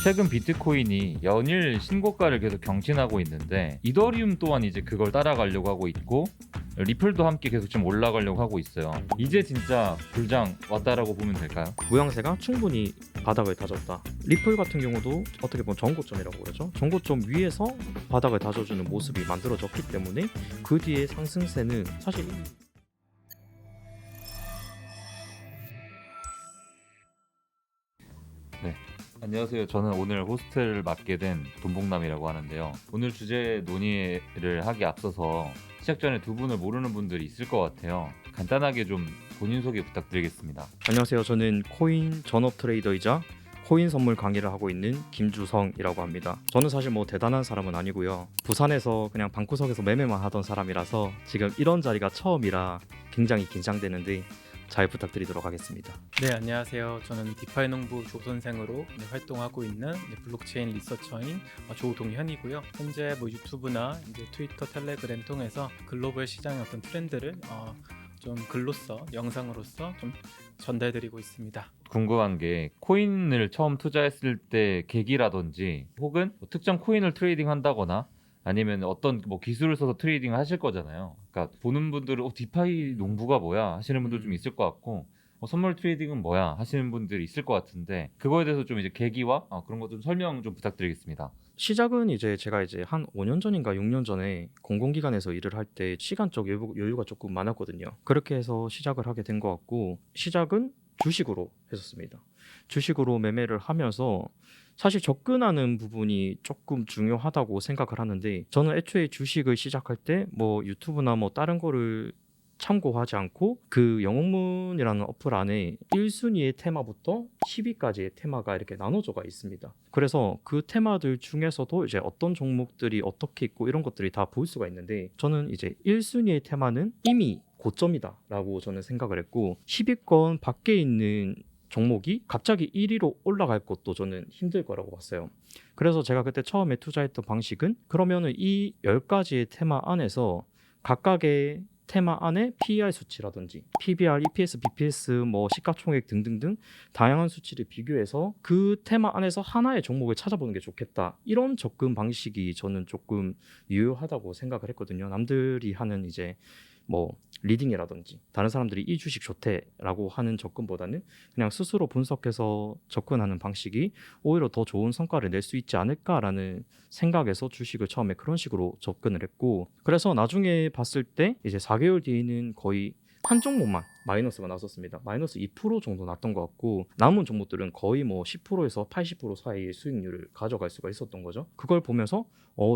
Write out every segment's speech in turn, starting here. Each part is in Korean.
최근 비트코인이 연일 신고가를 계속 경신하고 있는데 이더리움 또한 이제 그걸 따라가려고 하고 있고 리플도 함께 계속 좀 올라가려고 하고 있어요. 이제 진짜 불장 왔다라고 보면 될까요? 모양새가 충분히 바닥을 다졌다. 리플 같은 경우도 어떻게 보면 전고점이라고 그러죠. 전고점 위에서 바닥을 다져주는 모습이 만들어졌기 때문에 그 뒤에 상승세는 사실 네. 안녕하세요. 저는 오늘 호스트를 맡게 된 돈봉남이라고 하는데요. 오늘 주제 논의를 하기 앞서서 시작 전에 두 분을 모르는 분들이 있을 것 같아요. 간단하게 좀 본인 소개 부탁드리겠습니다. 안녕하세요. 저는 코인 전업 트레이더이자 코인 선물 강의를 하고 있는 김주성이라고 합니다. 저는 사실 뭐 대단한 사람은 아니고요. 부산에서 그냥 방구석에서 매매만 하던 사람이라서 지금 이런 자리가 처음이라 굉장히 긴장되는데 잘 부탁드리도록 하겠습니다. 네, 안녕하세요. 저는 디파이 농부 조선생으로 활동하고 있는 블록체인 리서처인 조동현이고요. 현재 유튜브나 트위터, 텔레그램 통해서 글로벌 시장의 어떤 트렌드를 좀 글로써, 영상으로서 좀 전달드리고 있습니다. 궁금한 게 코인을 처음 투자했을 때 계기라든지 혹은 뭐 특정 코인을 트레이딩 한다거나 아니면 어떤 뭐 기술을 써서 트레이딩을 하실 거잖아요. 그러니까 보는 분들은 디파이 농부가 뭐야 하시는 분들 좀 있을 것 같고 선물 트레이딩은 뭐야 하시는 분들이 있을 것 같은데 그거에 대해서 좀 이제 계기와 그런 것 좀 설명 좀 부탁드리겠습니다. 시작은 제가 한 5년 전인가 6년 전에 공공기관에서 일을 할 때 시간적 여유가 조금 많았거든요. 그렇게 해서 시작을 하게 된 것 같고 시작은 주식으로 했었습니다. 주식으로 매매를 하면서 사실 접근하는 부분이 조금 중요하다고 생각을 하는데 저는 애초에 주식을 시작할 때 뭐 유튜브나 뭐 다른 거를 참고하지 않고 그 영웅문이라는 어플 안에 1순위의 테마부터 10위까지의 테마가 이렇게 나눠져가 있습니다. 그래서 그 테마들 중에서도 이제 어떤 종목들이 어떻게 있고 이런 것들이 다 볼 수가 있는데 저는 이제 1순위의 테마는 이미 고점이다 라고 저는 생각을 했고 10위권 밖에 있는 종목이 갑자기 1위로 올라갈 것도 저는 힘들 거라고 봤어요. 그래서 제가 그때 처음에 투자했던 방식은 그러면은 이 10가지의 테마 안에서 각각의 테마 안에 PER 수치라든지 PBR, EPS, BPS, 뭐 시가총액 등등등 다양한 수치를 비교해서 그 테마 안에서 하나의 종목을 찾아보는 게 좋겠다. 이런 접근 방식이 저는 조금 유효하다고 생각을 했거든요. 남들이 하는 이제 뭐 리딩이라든지 다른 사람들이 이 주식 좋대라고 하는 접근보다는 그냥 스스로 분석해서 접근하는 방식이 오히려 더 좋은 성과를 낼 수 있지 않을까라는 생각에서 주식을 처음에 그런 식으로 접근을 했고 그래서 나중에 봤을 때 이제 4개월 뒤에는 거의 한 종목만 마이너스가 났었습니다. 마이너스 2% 정도 났던 것 같고 남은 종목들은 거의 뭐 10%에서 80% 사이의 수익률을 가져갈 수가 있었던 거죠. 그걸 보면서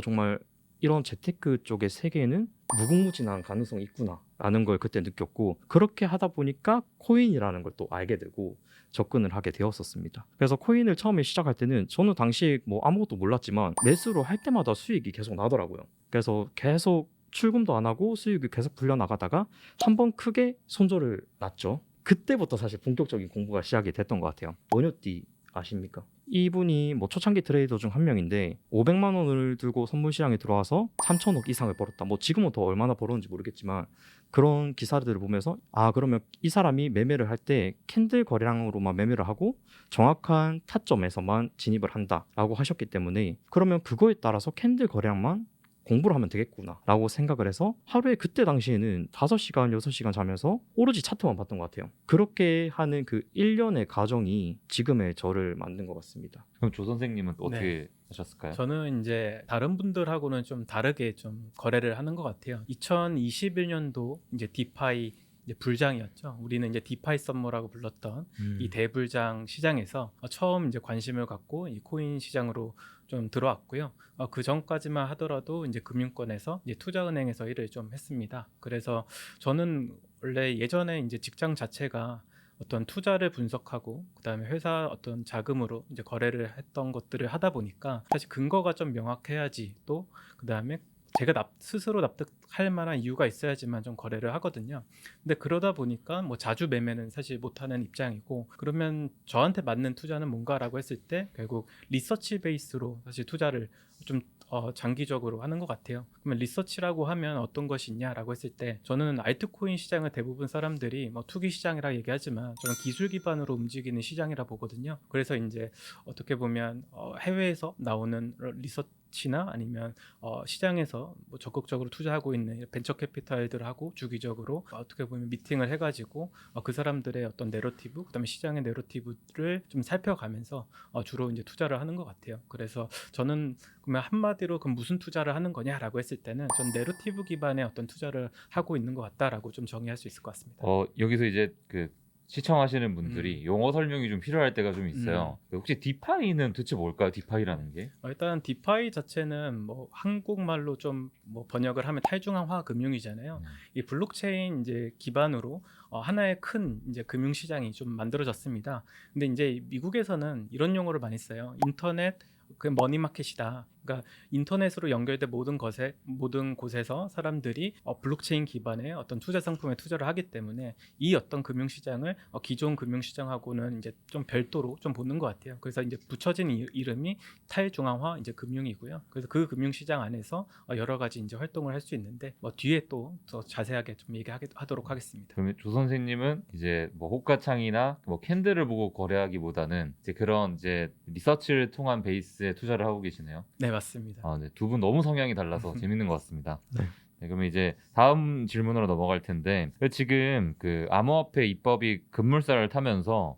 정말 이런 재테크 쪽의 세계에는 무궁무진한 가능성이 있구나라는 걸 그때 느꼈고 그렇게 하다 보니까 코인이라는 걸 또 알게 되고 접근을 하게 되었었습니다. 그래서 코인을 처음에 시작할 때는 저는 당시 뭐 아무것도 몰랐지만 매수를 할 때마다 수익이 계속 나더라고요. 그래서 계속 출금도 안 하고 수익이 계속 불려나가다가 한번 크게 손절을 났죠. 그때부터 사실 본격적인 공부가 시작이 됐던 것 같아요. 원효띠 아십니까? 이분이 뭐 초창기 트레이더 중 한 명인데 500만 원을 들고 선물 시장에 들어와서 3천억 이상을 벌었다. 뭐 지금은 더 얼마나 벌었는지 모르겠지만 그런 기사들을 보면서 그러면 이 사람이 매매를 할 때 캔들 거래량으로만 매매를 하고 정확한 타점에서만 진입을 한다라고 하셨기 때문에 그러면 그거에 따라서 캔들 거래량만 공부를 하면 되겠구나 라고 생각을 해서 하루에 그때 당시에는 5시간, 6시간 자면서 오로지 차트만 봤던 것 같아요. 그렇게 하는 그 1년의 과정이 지금의 저를 만든 것 같습니다. 그럼 조 선생님은 또 어떻게 하셨을까요? 저는 이제 다른 분들하고는 좀 다르게 좀 거래를 하는 것 같아요. 2021년도 이제 디파이 이제 불장이었죠. 우리는 이제 디파이 썸머라고 불렀던 이 대불장 시장에서 처음 이제 관심을 갖고 이 코인 시장으로 좀 들어왔고요. 그 전까지만 하더라도 이제 금융권에서 이제 투자은행에서 일을 좀 했습니다. 그래서 저는 원래 예전에 이제 직장 자체가 어떤 투자를 분석하고 그다음에 회사 어떤 자금으로 이제 거래를 했던 것들을 하다 보니까 사실 근거가 좀 명확해야지 또 그다음에 제가 스스로 납득할 만한 이유가 있어야지만 좀 거래를 하거든요. 근데 그러다 보니까 뭐 자주 매매는 사실 못하는 입장이고 그러면 저한테 맞는 투자는 뭔가라고 했을 때 결국 리서치 베이스로 사실 투자를 좀 장기적으로 하는 것 같아요. 그러면 리서치라고 하면 어떤 것이 있냐라고 했을 때 저는 알트코인 시장을 대부분 사람들이 뭐 투기 시장이라 얘기하지만 저는 기술 기반으로 움직이는 시장이라 보거든요. 그래서 이제 어떻게 보면 해외에서 나오는 리서치나 아니면 시장에서 뭐 적극적으로 투자하고 있는 벤처 캐피탈들하고 주기적으로 어떻게 보면 미팅을 해가지고 그 사람들의 어떤 내러티브, 그다음에 시장의 내러티브를 좀 살펴가면서 주로 이제 투자를 하는 것 같아요. 그래서 저는 그러면 한마디로 그럼 무슨 투자를 하는 거냐라고 했을 때는 전 내러티브 기반의 어떤 투자를 하고 있는 것 같다라고 좀 정의할 수 있을 것 같습니다. 여기서 이제 그 시청하시는 분들이 용어 설명이 좀 필요할 때가 좀 있어요. 혹시 디파이는 도대체 뭘까요? 디파이라는 게? 일단 디파이 자체는 뭐 한국말로 좀 뭐 번역을 하면 탈중앙화 금융이잖아요. 이 블록체인 이제 기반으로 하나의 큰 이제 금융 시장이 좀 만들어졌습니다. 근데 이제 미국에서는 이런 용어를 많이 써요. 인터넷 그 머니마켓이다. 그러니까 인터넷으로 연결된 모든 곳에서 사람들이 블록체인 기반의 어떤 투자 상품에 투자를 하기 때문에 이 어떤 금융 시장을 기존 금융 시장하고는 이제 좀 별도로 좀 보는 것 같아요. 그래서 이제 붙여진 이름이 탈중앙화 이제 금융이고요. 그래서 그 금융 시장 안에서 여러 가지 이제 활동을 할 수 있는데 뭐 뒤에 또 더 자세하게 좀 얘기하도록 하겠습니다. 그러면 조 선생님은 이제 뭐 호가창이나 뭐 캔들을 보고 거래하기보다는 이제 그런 이제 리서치를 통한 베이스에 투자를 하고 계시네요. 네, 맞습니다. 네, 두 분 너무 성향이 달라서 재밌는 것 같습니다. 네. 네, 그러면 이제 다음 질문으로 넘어갈 텐데 지금 그 암호화폐 입법이 급물살을 타면서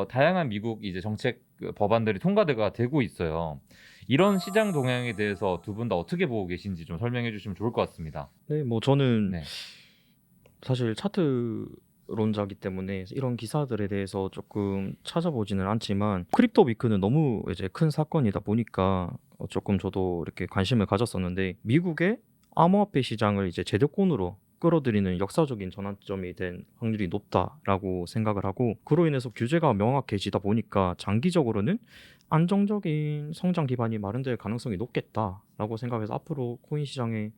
다양한 미국 이제 정책 법안들이 통과가 되고 있어요. 이런 시장 동향에 대해서 두 분 다 어떻게 보고 계신지 좀 설명해 주시면 좋을 것 같습니다. 네, 뭐 저는 네. 사실 차트론자기 때문에 이런 기사들에 대해서 조금 찾아보지는 않지만 크립토 위크는 너무 이제 큰 사건이다 보니까 조금 저도 이렇게 관심을 가졌었는데 미국의 암호화폐 시장을 이제 제도권으로 끌어들이는 역사적인 전환점이 된 확률이 높다라고 생각을 하고 그로 인해서 규제가 명확해지다 보니까 장기적으로는 안정적인 성장 기반이 마련될 가능성이 높겠다라고 생각해서 앞으로 코인 시장에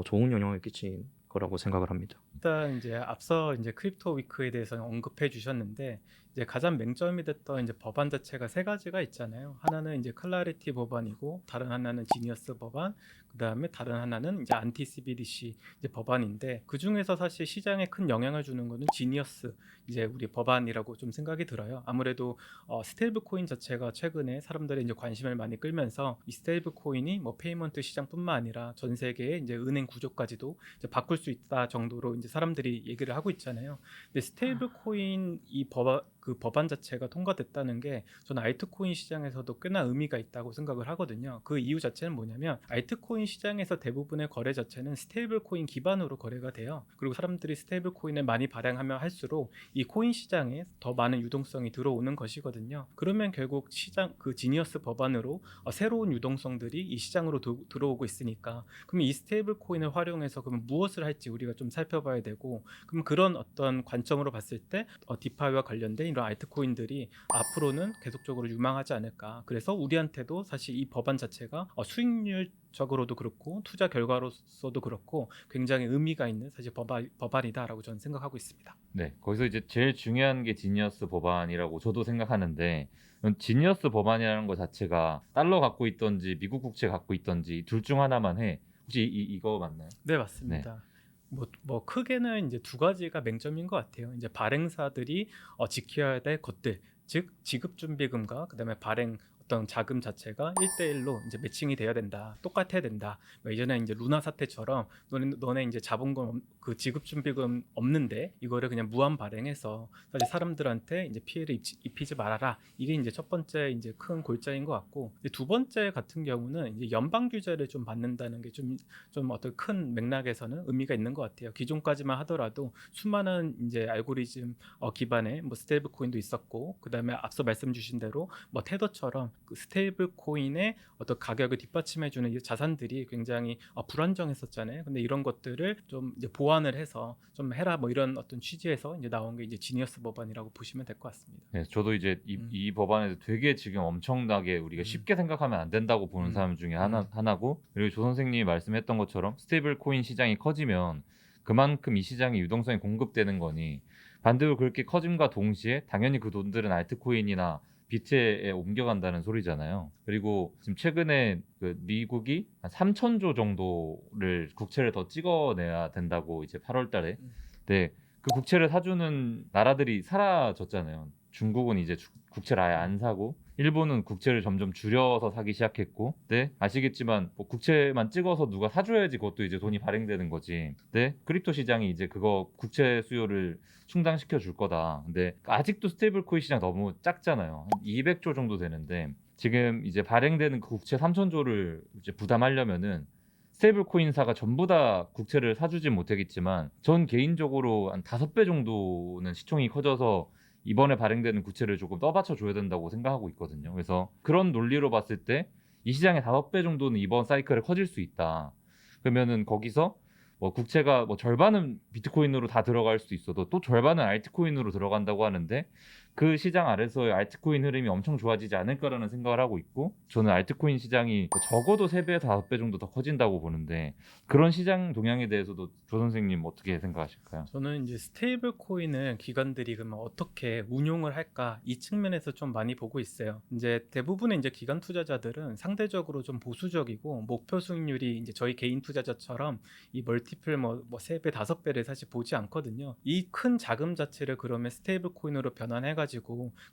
좋은 영향을 끼친 거라고 생각을 합니다. 일단 이제 앞서 이제 크립토 위크에 대해서 언급해 주셨는데 이제 가장 맹점이 됐던 이제 법안 자체가 세 가지가 있잖아요. 하나는 이제 클라리티 법안이고 다른 하나는 지니어스 법안, 그다음에 다른 하나는 이제 안티 CBDC 이제 법안인데 그 중에서 사실 시장에 큰 영향을 주는 거는 지니어스 이제 우리 법안이라고 좀 생각이 들어요. 아무래도 스테이블 코인 자체가 최근에 사람들의 이제 관심을 많이 끌면서 이 스테이블 코인이 뭐 페이먼트 시장뿐만 아니라 전 세계의 이제 은행 구조까지도 이제 바꿀 수 있다 정도로 이제 사람들이 얘기를 하고 있잖아요. 근데 스테이블 코인 그 법안 자체가 통과됐다는 게 저는 알트코인 시장에서도 꽤나 의미가 있다고 생각을 하거든요. 그 이유 자체는 뭐냐면 알트코인 시장에서 대부분의 거래 자체는 스테이블 코인 기반으로 거래가 돼요. 그리고 사람들이 스테이블 코인을 많이 발행하면 할수록 이 코인 시장에 더 많은 유동성이 들어오는 것이거든요. 그러면 결국 시장 그 지니어스 법안으로 새로운 유동성들이 이 시장으로 들어오고 있으니까 그럼 이 스테이블 코인을 활용해서 그러면 무엇을 할지 우리가 좀 살펴봐야 되고 그럼 그런 어떤 관점으로 봤을 때 디파이와 관련된 이런 알트코인들이 앞으로는 계속적으로 유망하지 않을까. 그래서 우리한테도 사실 이 법안 자체가 수익률적으로도 그렇고 투자 결과로서도 그렇고 굉장히 의미가 있는 사실 법안이다라고 저는 생각하고 있습니다. 네, 거기서 이제 제일 중요한 게 지니어스 법안이라고 저도 생각하는데 지니어스 법안이라는 것 자체가 달러 갖고 있던지 미국 국채 갖고 있던지 둘 중 하나만 해. 혹시 이거 맞나요? 네, 맞습니다. 뭐 크게는 이제 두 가지가 맹점인 것 같아요. 이제 발행사들이 지켜야 될 것들, 즉 지급준비금과 그다음에 발행 어떤 자금 자체가 1대1로 이제 매칭이 돼야 된다. 똑같아야 된다. 뭐 이전에 이제 루나 사태처럼 너네 이제 자본금 그 지급준비금 없는데 이거를 그냥 무한 발행해서 사실 사람들한테 이제 피해를 입히지 말아라. 이게 이제 첫 번째 이제 큰 골자인 것 같고 이제 두 번째 같은 경우는 이제 연방 규제를 좀 받는다는 게 좀 어떤 큰 맥락에서는 의미가 있는 것 같아요. 기존까지만 하더라도 수많은 이제 알고리즘 기반의 뭐 스테이블 코인도 있었고 그다음에 앞서 말씀 주신 대로 뭐 테더처럼 그 스테이블 코인의 어떤 가격을 뒷받침해주는 이 자산들이 굉장히 불안정했었잖아요. 근데 이런 것들을 좀 이제 보완을 해서 좀 해라 뭐 이런 어떤 취지에서 이제 나온 게 이제 지니어스 법안이라고 보시면 될 것 같습니다. 네, 저도 이제 이 법안에서 되게 지금 엄청나게 우리가 쉽게 생각하면 안 된다고 보는 사람 중에 하나고 그리고 조 선생님이 말씀했던 것처럼 스테이블 코인 시장이 커지면 그만큼 이 시장에 유동성이 공급되는 거니 반대로 그렇게 커짐과 동시에 당연히 그 돈들은 알트코인이나 비트에 옮겨간다는 소리잖아요. 그리고 지금 최근에 그 미국이 한 3천조 정도를 국채를 더 찍어내야 된다고 이제 8월 달에. 네, 그 국채를 사주는 나라들이 사라졌잖아요. 중국은 이제 국채를 아예 안 사고 일본은 국채를 점점 줄여서 사기 시작했고, 네, 아시겠지만 뭐 국채만 찍어서 누가 사줘야지 그것도 이제 돈이 발행되는 거지. 네, 크립토 시장이 이제 그거 국채 수요를 충당시켜 줄 거다. 근데 아직도 스테이블 코인 시장 너무 작잖아요. 한 200조 정도 되는데 지금 이제 발행되는 그 국채 3천조를 이제 부담하려면은 스테이블 코인사가 전부 다 국채를 사주진 못하겠지만 전 개인적으로 한 5배 정도는 시총이 커져서 이번에 발행되는 국채를 조금 떠받쳐 줘야 된다고 생각하고 있거든요. 그래서 그런 논리로 봤을 때 이 시장의 5배 정도는 이번 사이클에 커질 수 있다. 그러면은 거기서 뭐 국채가 뭐 절반은 비트코인으로 다 들어갈 수도 있어도 또 절반은 알트코인으로 들어간다고 하는데 그 시장 아래서의 알트코인 흐름이 엄청 좋아지지 않을까라는 생각을 하고 있고, 저는 알트코인 시장이 뭐 적어도 3배에서 5배 정도 더 커진다고 보는데 그런 시장 동향에 대해서도 조 선생님 어떻게 생각하실까요? 저는 이제 스테이블 코인을 기관들이 그러면 어떻게 운용을 할까 이 측면에서 좀 많이 보고 있어요. 이제 대부분의 이제 기관 투자자들은 상대적으로 좀 보수적이고 목표 수익률이 이제 저희 개인 투자자처럼 이 멀티플 뭐 3배, 5배를 사실 보지 않거든요. 이 큰 자금 자체를 그러면 스테이블 코인으로 변환해 가지고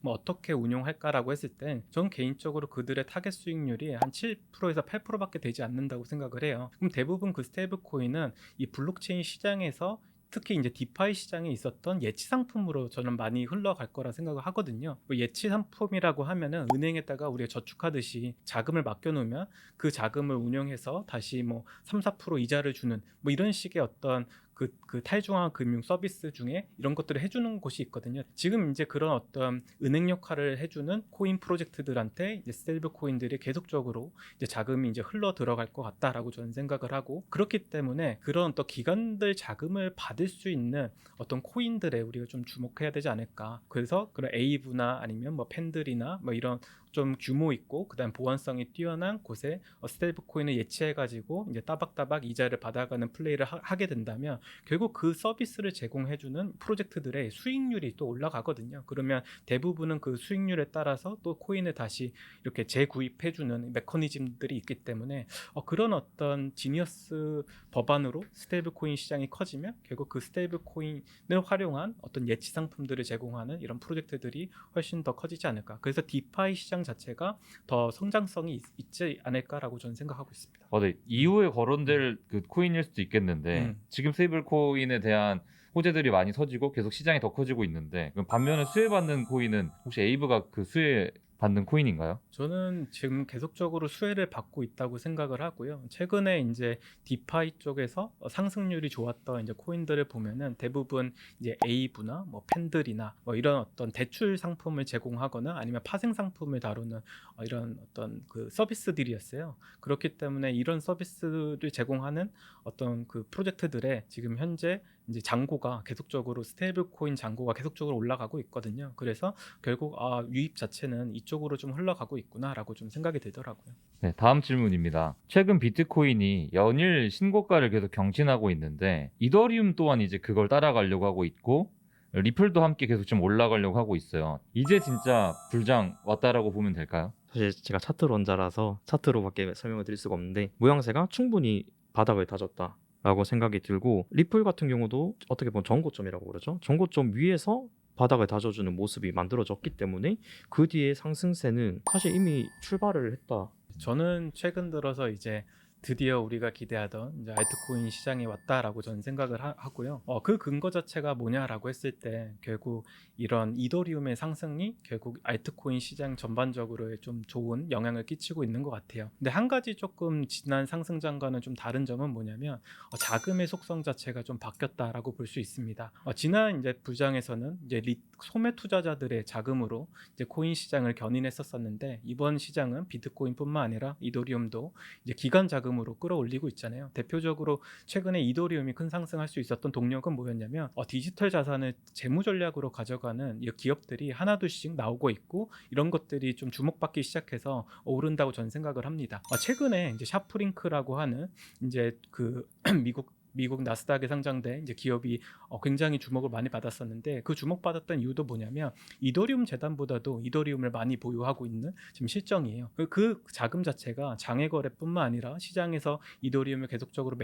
뭐 어떻게 운용할까라고 했을 때 전 개인적으로 그들의 타겟 수익률이 한 7%에서 8%밖에 되지 않는다고 생각을 해요. 그럼 대부분 그 스테이블 코인은 이 블록체인 시장에서 특히 이제 디파이 시장에 있었던 예치 상품으로 저는 많이 흘러갈 거라 생각을 하거든요. 뭐 예치 상품이라고 하면은 은행에다가 우리가 저축하듯이 자금을 맡겨놓으면 그 자금을 운용해서 다시 뭐 3, 4% 이자를 주는 뭐 이런 식의 어떤 그 탈중앙 금융 서비스 중에 이런 것들을 해주는 곳이 있거든요. 지금 이제 그런 어떤 은행 역할을 해주는 코인 프로젝트들한테 이제 스테이블 코인들이 계속적으로 이제 자금이 이제 흘러 들어갈 것 같다라고 저는 생각을 하고, 그렇기 때문에 그런 또 기관들 자금을 받을 수 있는 어떤 코인들에 우리가 좀 주목해야 되지 않을까. 그래서 그런 에이브나 아니면 뭐 팬들이나 뭐 이런 좀 규모 있고 그다음 보안성이 뛰어난 곳에 스테이블 코인을 예치해가지고 이제 따박따박 이자를 받아가는 플레이를 하게 된다면 결국 그 서비스를 제공해주는 프로젝트들의 수익률이 또 올라가거든요. 그러면 대부분은 그 수익률에 따라서 또 코인을 다시 이렇게 재구입해주는 메커니즘들이 있기 때문에 그런 어떤 지니어스 법안으로 스테이블 코인 시장이 커지면 결국 그 스테이블 코인을 활용한 어떤 예치 상품들을 제공하는 이런 프로젝트들이 훨씬 더 커지지 않을까. 그래서 디파이 시장 자체가 더 성장성이 있지 않을까라고 저는 생각하고 있습니다. 네. 이후에 거론될 그 코인일 수도 있겠는데 지금 스테이블 코인에 대한 호재들이 많이 서지고 계속 시장이 더 커지고 있는데, 그럼 반면에 수혜받는 코인은 혹시 에이브가 그 수혜 받는 코인인가요? 저는 지금 계속적으로 수혜를 받고 있다고 생각을 하고요. 최근에 이제 디파이 쪽에서 상승률이 좋았던 이제 코인들을 보면은 대부분 이제 에이브나 뭐 팬들이나 뭐 이런 어떤 대출 상품을 제공하거나 아니면 파생 상품을 다루는 이런 어떤 그 서비스들이었어요. 그렇기 때문에 이런 서비스를 제공하는 어떤 그 프로젝트들의 지금 현재 이제 잔고가 계속적으로 스테이블 코인 잔고가 계속적으로 올라가고 있거든요. 그래서 결국 유입 자체는 이쪽으로 좀 흘러가고 있구나라고 좀 생각이 들더라고요. 네, 다음 질문입니다. 최근 비트코인이 연일 신고가를 계속 경신하고 있는데 이더리움 또한 이제 그걸 따라가려고 하고 있고 리플도 함께 계속 좀 올라가려고 하고 있어요. 이제 진짜 불장 왔다라고 보면 될까요? 사실 제가 차트 론자라서 차트로밖에 설명을 드릴 수가 없는데 모양새가 충분히 바닥을 다졌다라고 생각이 들고, 리플 같은 경우도 어떻게 보면 전고점이라고 그러죠. 전고점 위에서 바닥을 다져주는 모습이 만들어졌기 때문에 그 뒤에 상승세는 사실 이미 출발을 했다. 저는 최근 들어서 이제 드디어 우리가 기대하던 이제 알트코인 시장이 왔다라고 저는 생각을 하고요. 그 근거 자체가 뭐냐라고 했을 때 결국 이런 이더리움의 상승이 결국 알트코인 시장 전반적으로 좀 좋은 영향을 끼치고 있는 것 같아요. 근데 한 가지 조금 지난 상승장과는 좀 다른 점은 뭐냐면 자금의 속성 자체가 좀 바뀌었다라고 볼 수 있습니다. 지난 이제 부장에서는 이제 소매 투자자들의 자금으로 이제 코인 시장을 견인했었었는데 이번 시장은 비트코인뿐만 아니라 이더리움도 이제 기관 자금으로 끌어올리고 있잖아요. 대표적으로 최근에 이더리움이 큰 상승할 수 있었던 동력은 뭐였냐면 디지털 자산을 재무 전략으로 가져가는 이 기업들이 하나둘씩 나오고 있고 이런 것들이 좀 주목받기 시작해서 오른다고 저는 생각을 합니다. 최근에 이제 샤프링크라고 하는 이제 그 미국 미국 나스닥에 상장된 이제 기업이 굉장히 주목을 많이 받았었는데 그 주목받았던 이유도 뭐냐면 이더리움 재단보다도 이더리움을 많이 보유하고 있는 지금 실정이에요. 그 자금 자체가 장외 거래뿐만 아니라 시장에서 이더리움을 계속적으로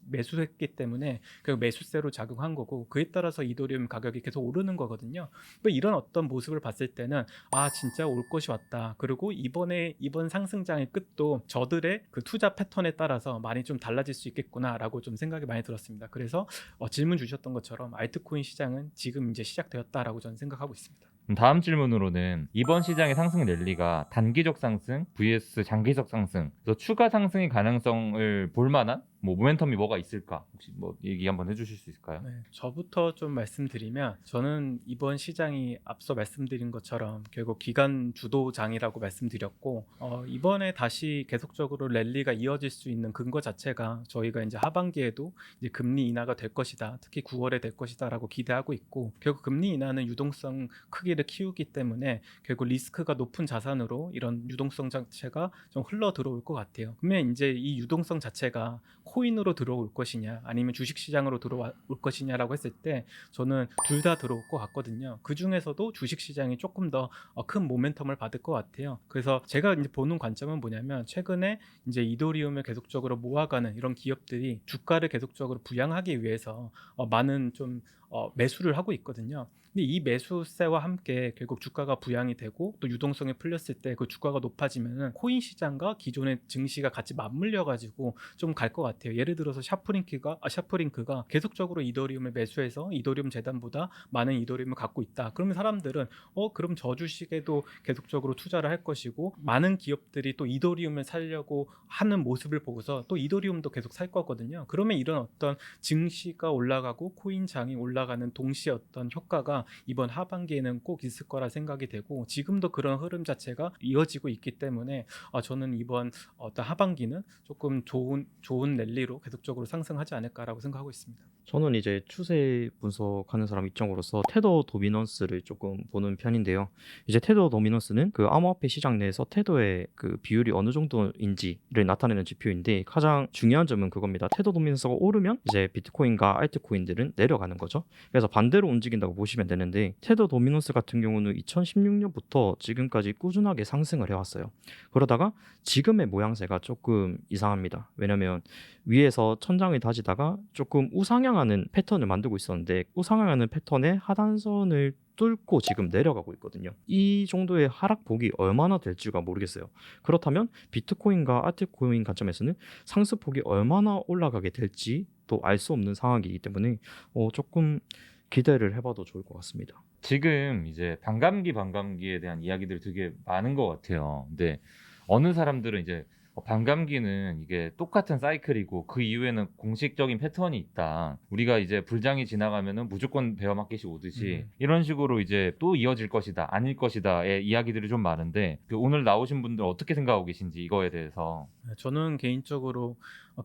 매수했기 때문에 그 매수세로 작용한 거고 그에 따라서 이더리움 가격이 계속 오르는 거거든요. 이런 어떤 모습을 봤을 때는 아 진짜 올 것이 왔다. 그리고 이번 상승장의 끝도 저들의 그 투자 패턴에 따라서 많이 좀 달라질 수 있겠구나라고 좀 생각이 많이 들었습니다. 그래서 질문 주셨던 것처럼 알트코인 시장은 지금 이제 시작되었다라고 저는 생각하고 있습니다. 다음 질문으로는 이번 시장의 상승 랠리가 단기적 상승 vs 장기적 상승, 그래서 추가 상승의 가능성을 볼 만한 뭐 모멘텀이 뭐가 있을까? 혹시 뭐 얘기 한번 해주실 수 있을까요? 네, 저부터 좀 말씀드리면 저는 이번 시장이 앞서 말씀드린 것처럼 결국 기관 주도장이라고 말씀드렸고 이번에 다시 계속적으로 랠리가 이어질 수 있는 근거 자체가 저희가 이제 하반기에도 이제 금리 인하가 될 것이다. 특히 9월에 될 것이다라고 기대하고 있고 결국 금리 인하는 유동성 크기를 키우기 때문에 결국 리스크가 높은 자산으로 이런 유동성 자체가 좀 흘러 들어올 것 같아요. 그러면 이제 이 유동성 자체가 코인으로 들어올 것이냐 아니면 주식시장으로 들어올 것이냐라고 했을 때 저는 둘 다 들어올 것 같거든요. 그 중에서도 주식시장이 조금 더 큰 모멘텀을 받을 것 같아요. 그래서 제가 이제 보는 관점은 뭐냐면 최근에 이제 이더리움을 계속적으로 모아가는 이런 기업들이 주가를 계속적으로 부양하기 위해서 많은 좀 매수를 하고 있거든요. 근데 이 매수세와 함께 결국 주가가 부양이 되고 또 유동성이 풀렸을 때 그 주가가 높아지면은 코인 시장과 기존의 증시가 같이 맞물려 가지고 좀 갈 것 같아요. 예를 들어서 샤프링크가 계속적으로 이더리움을 매수해서 이더리움 재단보다 많은 이더리움을 갖고 있다. 그러면 사람들은 그럼 저 주식에도 계속적으로 투자를 할 것이고 많은 기업들이 또 이더리움을 살려고 하는 모습을 보고서 또 이더리움도 계속 살 거거든요. 그러면 이런 어떤 증시가 올라가고 코인장이 올라가는 동시에 어떤 효과가 이번 하반기에는 꼭 있을 거라 생각이 되고 지금도 그런 흐름 자체가 이어지고 있기 때문에 저는 이번 어떤 하반기는 조금 좋은 랠리로 계속적으로 상승하지 않을까라고 생각하고 있습니다. 저는 이제 추세 분석하는 사람 입장으로서 테더 도미넌스를 조금 보는 편인데요. 이제 테더 도미넌스는 그 암호화폐 시장 내에서 테더의 그 비율이 어느 정도인지를 나타내는 지표인데 가장 중요한 점은 그겁니다. 테더 도미넌스가 오르면 이제 비트코인과 알트코인들은 내려가는 거죠. 그래서 반대로 움직인다고 보시면 되는데 테더 도미넌스 같은 경우는 2016년부터 지금까지 꾸준하게 상승을 해왔어요. 그러다가 지금의 모양새가 조금 이상합니다. 왜냐면 위에서 천장을 다지다가 조금 우상향하는 패턴을 만들고 있었는데 우상향하는 패턴의 하단선을 뚫고 지금 내려가고 있거든요. 이 정도의 하락폭이 얼마나 될지가 모르겠어요. 그렇다면 비트코인과 알트코인 관점에서는 상승폭이 얼마나 올라가게 될지 또 알 수 없는 상황이기 때문에 조금 기대를 해봐도 좋을 것 같습니다. 지금 이제 반감기에 대한 이야기들이 되게 많은 것 같아요. 근데 어느 사람들은 이제 반감기는 이게 똑같은 사이클이고 그 이후에는 공식적인 패턴이 있다. 우리가 이제 불장이 지나가면은 무조건 베어마켓이 오듯이 이런 식으로 이제 또 이어질 것이다, 아닐 것이다의 이야기들이 좀 많은데 오늘 나오신 분들 어떻게 생각하고 계신지 이거에 대해서. 저는 개인적으로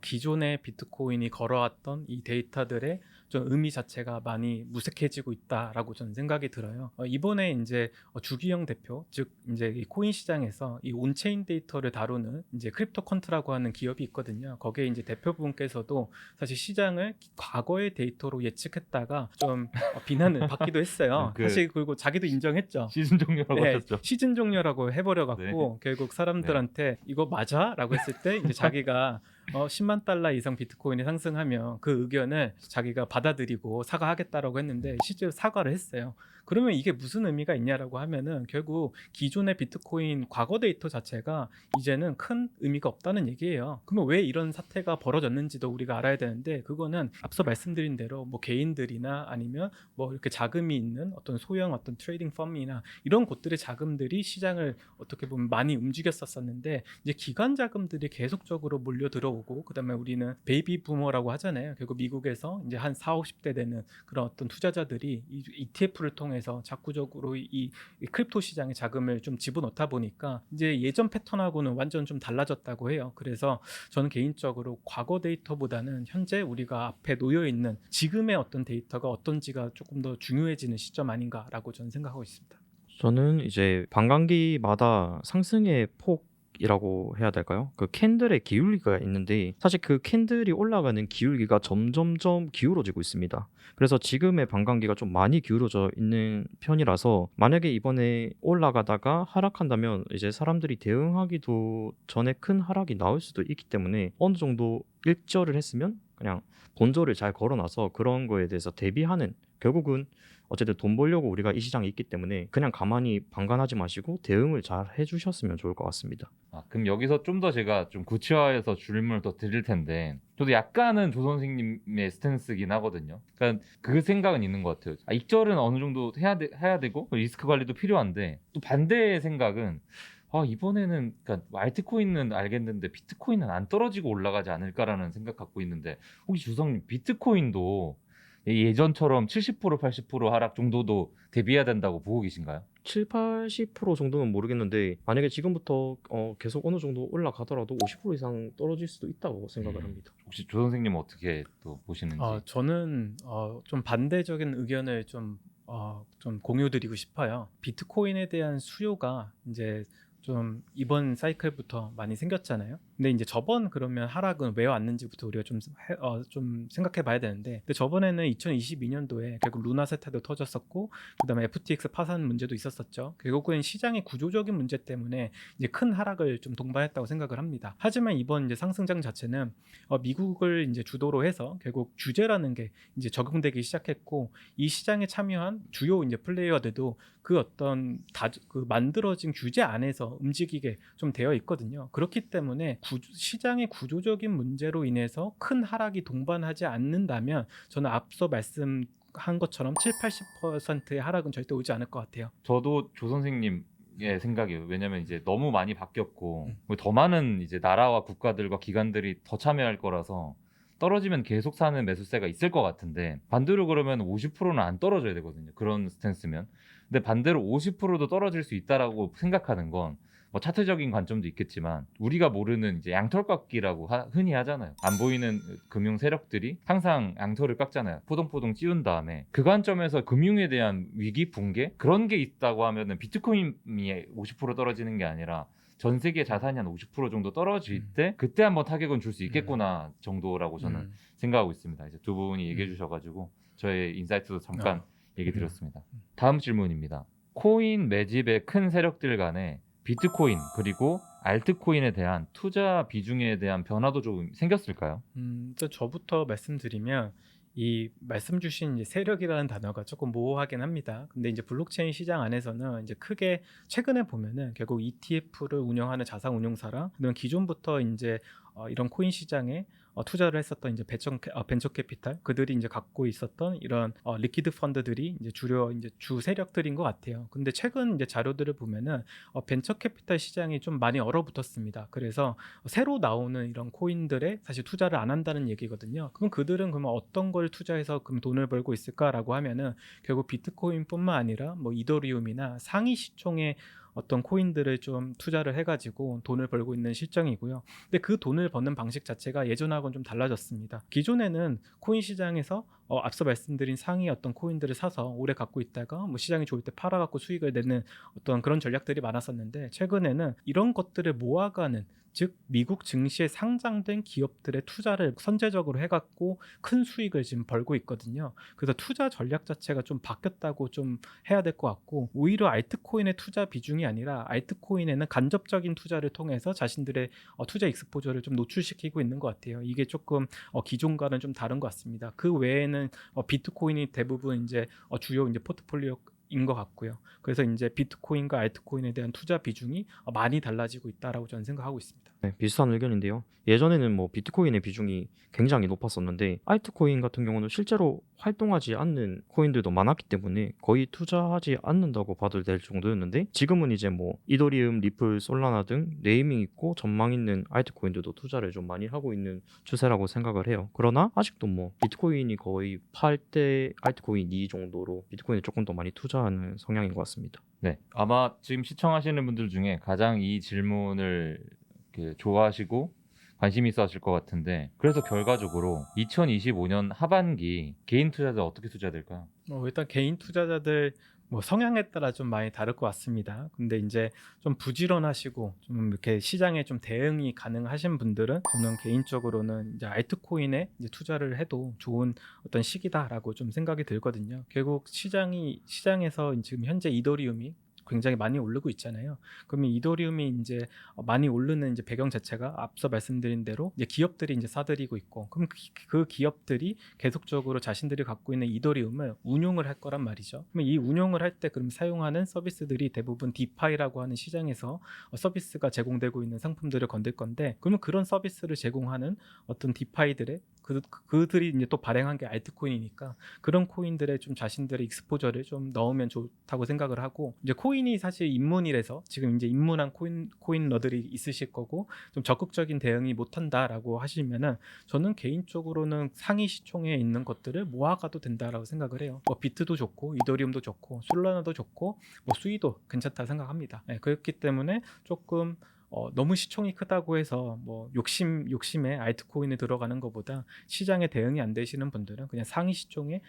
기존의 비트코인이 걸어왔던 이 데이터들의 좀 의미 자체가 많이 무색해지고 있다라고 저는 생각이 들어요. 이번에 이제 주기영 대표, 즉 이제 이 코인 시장에서 이 온체인 데이터를 다루는 이제 크립토컨트라고 하는 기업이 있거든요. 거기에 이제 대표분께서도 사실 시장을 과거의 데이터로 예측했다가 좀 비난을 받기도 했어요. 사실 그리고 자기도 인정했죠. 시즌 종료라고 하셨죠. 시즌 종료라고 해버려 갖고 결국 사람들한테 이거 맞아?라고 했을 때 이제 자기가 10만 달러 이상 비트코인이 상승하면 그 의견을 자기가 받아들이고 사과하겠다라고 했는데 실제로 사과를 했어요. 그러면 이게 무슨 의미가 있냐라고 하면은 결국 기존의 비트코인 과거 데이터 자체가 이제는 큰 의미가 없다는 얘기예요. 그러면 왜 이런 사태가 벌어졌는지도 우리가 알아야 되는데 그거는 앞서 말씀드린 대로 뭐 개인들이나 아니면 뭐 이렇게 자금이 있는 어떤 소형 어떤 트레이딩 펌이나 이런 곳들의 자금들이 시장을 어떻게 보면 많이 움직였었는데 이제 기관 자금들이 계속적으로 몰려 들어오고 그다음에 우리는 베이비 부머라고 하잖아요. 결국 미국에서 이제 한 40, 50대 되는 그런 어떤 투자자들이 이 ETF를 통해서 자꾸적으로 이 크립토 시장에 자금을 좀 집어넣다 보니까 이제 예전 패턴하고는 완전 좀 달라졌다고 해요. 그래서 저는 개인적으로 과거 데이터보다는 현재 우리가 앞에 놓여 있는 지금의 어떤 데이터가 어떤지가 조금 더 중요해지는 시점 아닌가라고 저는 생각하고 있습니다. 저는 이제 반감기마다 상승의 폭 이라고 해야 될까요? 그 캔들의 기울기가 있는데 사실 그 캔들이 올라가는 기울기가 점점점 기울어지고 있습니다. 그래서 지금의 반감기가 좀 많이 기울어져 있는 편이라서 만약에 이번에 올라가다가 하락한다면 이제 사람들이 대응하기도 전에 큰 하락이 나올 수도 있기 때문에 어느 정도 일절을 했으면 그냥 본조를 잘 걸어놔서 그런 거에 대해서 대비하는, 결국은 어쨌든 돈 벌려고 우리가 이 시장에 있기 때문에 그냥 가만히 방관하지 마시고 대응을 잘 해주셨으면 좋을 것 같습니다. 그럼 여기서 좀 더 제가 좀 구체화해서 질문을 더 드릴 텐데, 저도 약간은 조 선생님의 스탠스긴 하거든요. 그러니까 그 생각은 있는 것 같아요. 익절은 어느 정도 해야 되고 리스크 관리도 필요한데, 또 반대의 생각은 이번에는 그러니까 알트코인은 알겠는데 비트코인은 안 떨어지고 올라가지 않을까라는 생각 갖고 있는데, 혹시 조성님 비트코인도 예전처럼 70% 80% 하락 정도도 대비해야 된다고 보고 계신가요? 7, 80% 정도는 모르겠는데 만약에 지금부터 계속 어느 정도 올라가더라도 50% 이상 떨어질 수도 있다고 생각을 합니다. 혹시 조 선생님은 어떻게 또 보시는지? 저는 좀 반대적인 의견을 좀 공유드리고 싶어요. 비트코인에 대한 수요가 이제 좀 이번 사이클부터 많이 생겼잖아요. 근데 이제 저번 그러면 하락은 왜 왔는지부터 우리가 좀 생각해 봐야 되는데, 근데 저번에는 2022년도에 결국 루나 세타도 터졌었고, 그다음에 FTX 파산 문제도 있었었죠. 결국은 시장의 구조적인 문제 때문에 이제 큰 하락을 좀 동반했다고 생각을 합니다. 하지만 이번 이제 상승장 자체는 미국을 이제 주도로 해서 결국 규제라는 게 이제 적용되기 시작했고, 이 시장에 참여한 주요 이제 플레이어들도 그 어떤 그 만들어진 규제 안에서 움직이게 좀 되어 있거든요. 그렇기 때문에 시장의 구조적인 문제로 인해서 큰 하락이 동반하지 않는다면 저는 앞서 말씀한 것처럼 7, 80%의 하락은 절대 오지 않을 것 같아요. 저도 조 선생님의 생각이에요. 왜냐면 이제 너무 많이 바뀌었고 더 많은 이제 나라와 국가들과 기관들이 더 참여할 거라서 떨어지면 계속 사는 매수세가 있을 것 같은데, 반대로 그러면 50%는 안 떨어져야 되거든요. 그런 스탠스면. 근데 반대로 50%도 떨어질 수 있다라고 생각하는 건 뭐 차트적인 관점도 있겠지만, 우리가 모르는 이제 양털 깎기라고 흔히 하잖아요. 안 보이는 금융 세력들이 항상 양털을 깎잖아요. 포동포동 찌운 다음에. 그 관점에서 금융에 대한 위기 붕괴 그런 게 있다고 하면은 비트코인이 50% 떨어지는 게 아니라 전 세계 자산이 한 50% 정도 떨어질 때 그때 한번 타격은 줄 수 있겠구나 정도라고 저는 생각하고 있습니다. 이제 두 분이 얘기해 주셔가지고 저의 인사이트도 잠깐 얘기 드렸습니다. 다음 질문입니다. 코인 매집의 큰 세력들 간에 비트코인 그리고 알트코인에 대한 투자 비중에 대한 변화도 좀 생겼을까요? 일단 저부터 말씀드리면, 이 말씀 주신 이제 세력이라는 단어가 조금 모호하긴 합니다. 근데 이제 블록체인 시장 안에서는 이제 크게 최근에 보면은 결국 ETF를 운영하는 자산 운용사랑, 그다음 기존부터 이제 이런 코인 시장에 투자를 했었던 이제 벤처 캐피탈, 그들이 이제 갖고 있었던 이런 리퀴드 펀드들이 이제 주 세력들인 것 같아요. 근데 최근 이제 자료들을 보면은 벤처 캐피탈 시장이 좀 많이 얼어붙었습니다. 그래서 새로 나오는 이런 코인들에 사실 투자를 안 한다는 얘기거든요. 그럼 그들은 그러면 어떤 걸 투자해서 그럼 돈을 벌고 있을까라고 하면은 결국 비트코인뿐만 아니라 뭐 이더리움이나 상위 시총의 어떤 코인들을 좀 투자를 해가지고 돈을 벌고 있는 실정이고요. 근데 그 돈을 버는 방식 자체가 예전하고는 좀 달라졌습니다. 기존에는 코인 시장에서 앞서 말씀드린 상위 어떤 코인들을 사서 오래 갖고 있다가 뭐 시장이 좋을 때 팔아갖고 수익을 내는 어떤 그런 전략들이 많았었는데, 최근에는 이런 것들을 모아가는, 즉 미국 증시에 상장된 기업들의 투자를 선제적으로 해갖고 큰 수익을 지금 벌고 있거든요. 그래서 투자 전략 자체가 좀 바뀌었다고 좀 해야 될 것 같고, 오히려 알트코인의 투자 비중이 아니라 알트코인에는 간접적인 투자를 통해서 자신들의 투자 익스포저를 좀 노출시키고 있는 것 같아요. 이게 조금 기존과는 좀 다른 것 같습니다. 그 외에는 비트코인이 대부분 이제 주요 이제 포트폴리오인 것 같고요. 그래서 이제 비트코인과 알트코인에 대한 투자 비중이 많이 달라지고 있다라고 저는 생각하고 있습니다. 네, 비슷한 의견인데요. 예전에는 뭐 비트코인의 비중이 굉장히 높았었는데 알트코인 같은 경우는 실제로 활동하지 않는 코인들도 많았기 때문에 거의 투자하지 않는다고 봐도 될 정도였는데, 지금은 이제 뭐 이더리움, 리플, 솔라나 등 네이밍 있고 전망 있는 알트코인들도 투자를 좀 많이 하고 있는 추세라고 생각을 해요. 그러나 아직도 뭐 비트코인이 거의 8대 알트코인 2 정도로 비트코인에 조금 더 많이 투자하는 성향인 것 같습니다. 네, 아마 지금 시청하시는 분들 중에 가장 이 질문을 좋아하시고 관심 있어 하실 것 같은데, 그래서 결과적으로 2025년 하반기 개인 투자자 어떻게 투자될까요? 일단 개인 투자자들 뭐 성향에 따라 좀 많이 다를 것 같습니다. 근데 이제 좀 부지런하시고 좀 이렇게 시장에 좀 대응이 가능하신 분들은 저는 개인적으로는 이제 알트코인에 이제 투자를 해도 좋은 어떤 시기다라고 좀 생각이 들거든요. 결국 시장에서 지금 현재 이더리움이 굉장히 많이 오르고 있잖아요. 그러면 이더리움이 이제 많이 오르는 이제 배경 자체가 앞서 말씀드린 대로 이제 기업들이 이제 사들이고 있고, 그럼 그 기업들이 계속적으로 자신들이 갖고 있는 이더리움을 운용을 할 거란 말이죠. 그러면 이 운용을 할 때 그럼 사용하는 서비스들이 대부분 디파이라고 하는 시장에서 서비스가 제공되고 있는 상품들을 건들 건데, 그러면 그런 서비스를 제공하는 어떤 디파이들의 그들이 이제 또 발행한 게 알트코인이니까 그런 코인들에 좀 자신들의 익스포저를 좀 넣으면 좋다고 생각을 하고, 이제 코인이 사실 입문이라서 지금 이제 입문한 코인러들이 있으실 거고 좀 적극적인 대응이 못한다라고 하시면은 저는 개인적으로는 상위 시총에 있는 것들을 모아가도 된다라고 생각을 해요. 뭐 비트도 좋고 이더리움도 좋고 솔라나도 좋고 뭐 수이도 괜찮다 생각합니다. 네, 그렇기 때문에 조금 너무 시총이 크다고 해서 뭐 욕심에 알트코인에 들어가는 것보다 시장에 대응이 안 되시는 분들은 그냥 상위 시총에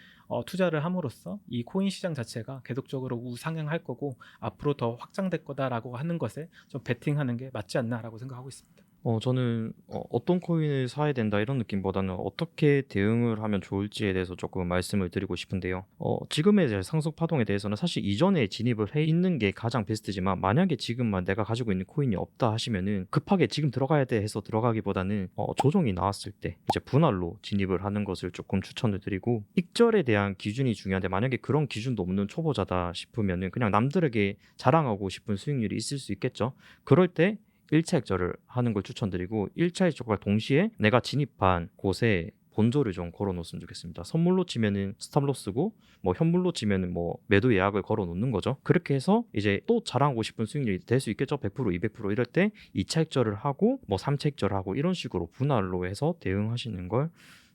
투자를 함으로써 이 코인 시장 자체가 계속적으로 우상향할 거고 앞으로 더 확장될 거다라고 하는 것에 좀 베팅하는 게 맞지 않나라고 생각하고 있습니다. 저는 어떤 코인을 사야 된다 이런 느낌보다는 어떻게 대응을 하면 좋을지에 대해서 조금 말씀을 드리고 싶은데요. 지금의 이제 상승 파동에 대해서는 사실 이전에 진입을 해 있는 게 가장 베스트지만, 만약에 지금만 내가 가지고 있는 코인이 없다 하시면은 급하게 지금 들어가야 돼 해서 들어가기보다는 조정이 나왔을 때 이제 분할로 진입을 하는 것을 조금 추천을 드리고, 익절에 대한 기준이 중요한데 만약에 그런 기준도 없는 초보자다 싶으면은 그냥 남들에게 자랑하고 싶은 수익률이 있을 수 있겠죠. 그럴 때 1차 익절을 하는 걸 추천드리고, 1차 익절과 동시에 내가 진입한 곳에 본조를 좀 걸어 놓으면 좋겠습니다. 선물로 치면은 스탑로스고, 뭐 현물로 치면은 뭐 매도 예약을 걸어 놓는 거죠. 그렇게 해서 이제 또 자랑하고 싶은 수익률이 될 수 있겠죠. 100%, 200% 이럴 때 2차 익절을 하고 뭐 3차 익절을 하고 이런 식으로 분할로 해서 대응하시는 걸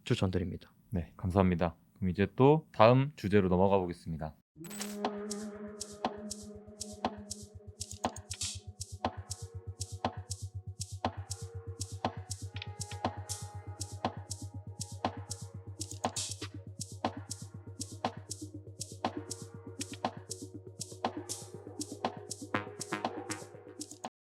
추천드립니다. 네, 감사합니다. 그럼 이제 또 다음 주제로 넘어가 보겠습니다.